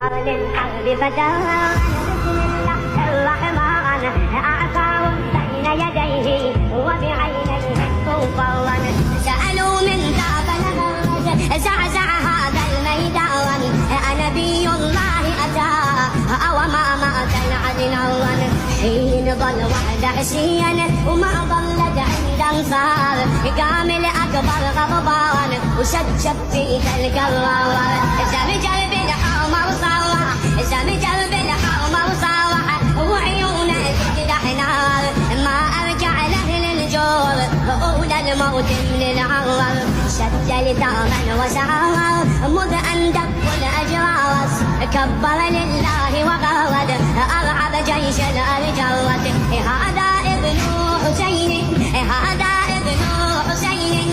للقلب فتاة بسم الله الرحمن أعصاه بين يديه وبعينيه مفرا سألوا من ذا فلغت زعزع هذا الميدان نبي الله أتى وما مات العدنان حين ظل وحده عشيا وما ظلت عند انصار قام الأكبر غضبان وشجب في تلك الروان زمجر بالحمر صوح زمجر بالحمر صوح وعيونه تجدح نار ما أرجع له للجور أولى الموت من العرر شد لثاما وسعر مذ أن دق الأجراس كبر لله وغرد أرعب جيش الأرجرة هذا ابن حسين هذا ابن حسين